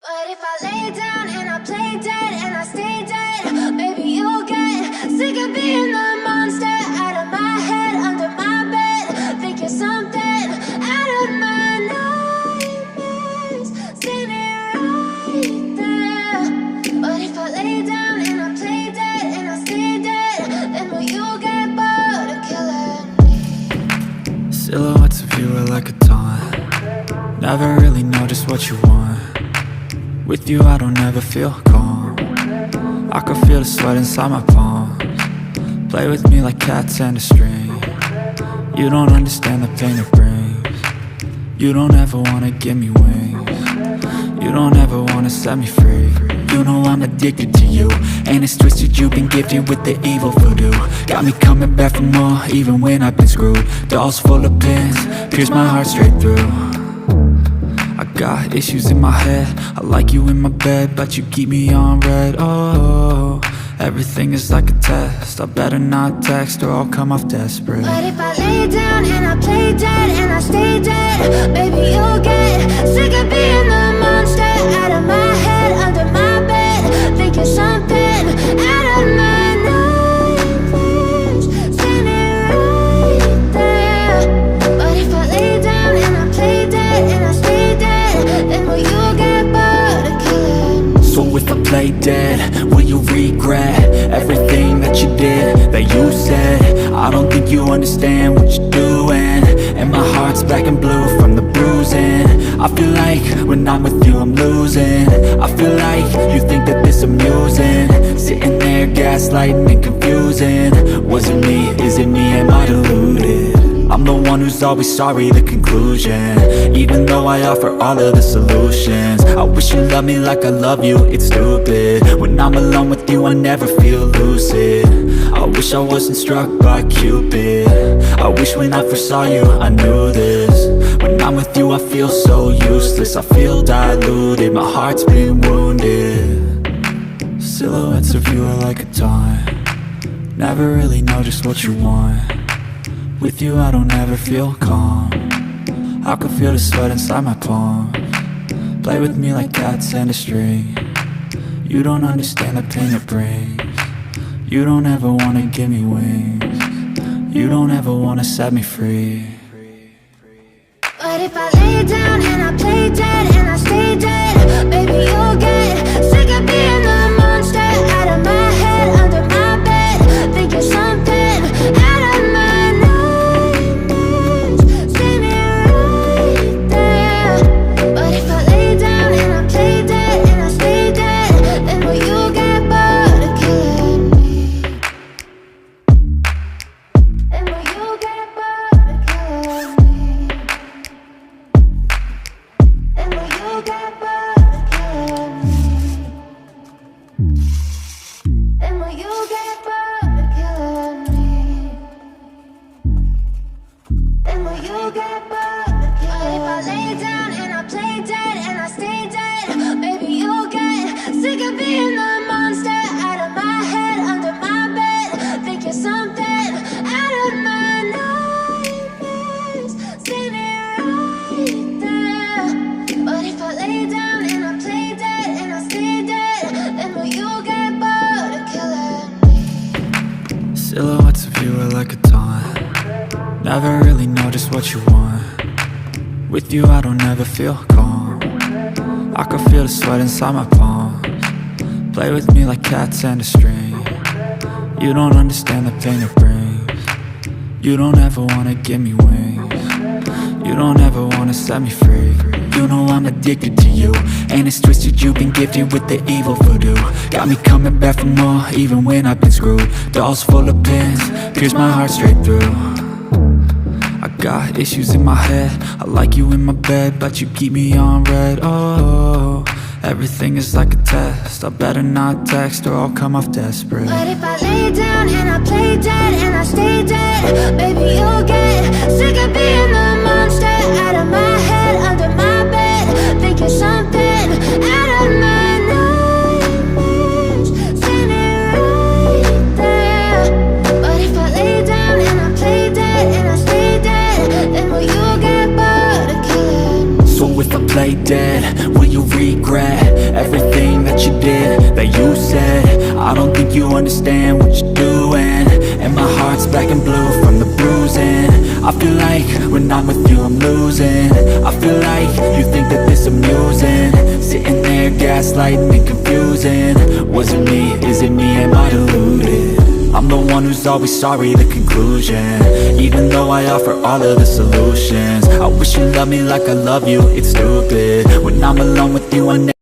But if I lay down and I play dead and I stay dead, maybe you'll get sick of being the monster out of my head, under my bed. Think you're something out of my nightmares, standing right there. But if I lay down and I play dead and I stay dead, then will you get bored of killing me? Silhouettes of you are like a taunt. Never really know just what you want. With you I don't ever feel calm. I can feel the sweat inside my palms. Play with me like cats and a string. You don't understand the pain it brings. You don't ever wanna give me wings. You don't ever wanna set me free. You know I'm addicted to you, and it's twisted, you've been gifted with the evil voodoo. Got me coming back for more, even when I've been screwed. Dolls full of pins, pierce my heart straight through. I got issues in my head, I like you in my bed, but you keep me on red. Oh, everything is like a test, I better not text or I'll come off desperate. But if I lay down and I play dead and I stay dead, maybe you'll get sick of being the monster out of my head, under my bed. Think you're something out of my nightmares, standing right there. But if I lay down and I play dead and I stay dead, then will you get bored of killing me? So if I play dead, will you regret everything that you did, that you said? I don't think you understand what you're doing, and my heart's black and blue from the bruising. I feel like when I'm with you I'm losing. I feel like you think that this amusing, sitting there gaslighting and confusing. Was it me? Is it me? Am I deluded? I'm the one who's always sorry, the conclusion, even though I offer all of the solutions. I wish you loved me like I love you, it's stupid. When I'm alone with you I never feel lucid. I wish I wasn't struck by Cupid. I wish when I first saw you I knew this. When I'm with you I feel so useless, I feel diluted, my heart's been wounded. Silhouettes of you are like a taunt. Never really know just what you want. With you I don't ever feel calm. I can feel the sweat inside my palms. Play with me like cats and a string. You don't understand the pain it brings. You don't ever wanna give me wings. You don't ever wanna set me free. But if I lay down and I play dead and I stay dead, maybe you'll get sick of being the monster out of my head, under my bed. Think you're something out of my nightmares, standing right there. But if I lay down and I play dead and I stay dead, then will you get bored of killing me? Then will you get bored of killing me? And will you get bored of killing me? And will you get bored of killing me? And will you get bored of killing me? But if I lay down and I play dead and I stay dead, maybe you'll get sick of being the monster out of my head, under my bed. Think you're something out of my nightmares, standing right there. But if I lay down and I play dead and I stay dead, then will you get bored of killing me? Silhouettes of you are like a taunt. Never really know just what you want. With you I don't ever feel calm. I can feel the sweat inside my palms. Play with me like cats and a string. You don't understand the pain it brings. You don't ever wanna give me wings. You don't ever wanna set me free. You know I'm addicted to you, and it's twisted, you've been gifted with the evil voodoo. Got me coming back for more, even when I've been screwed. Dolls full of pins, pierce my heart straight through. I got issues in my head, I like you in my bed, but you keep me on red. Oh, everything is like a test, I better not text or I'll come off desperate. But if I lay down and I play dead and I stay dead, maybe you'll get sick of being the monster out of my head, under my bed. Think you're something out of my nightmares, standing right there. But if I lay down and I play dead and I stay dead, then will you get bored of killing me? So if I play dead, will you regret everything that you did, that you said. I don't think you understand what you're doing, and my heart's black and blue from the bruising. I feel like when I'm with you I'm losing. I feel like you think that this amusing, sitting there gaslighting and confusing. Was it me? Is it me? Am I deluded? I'm the one who's always sorry, the conclusion. Even though I offer all of the solutions, I wish you loved me like I love you, it's stupid. When I'm alone with you I never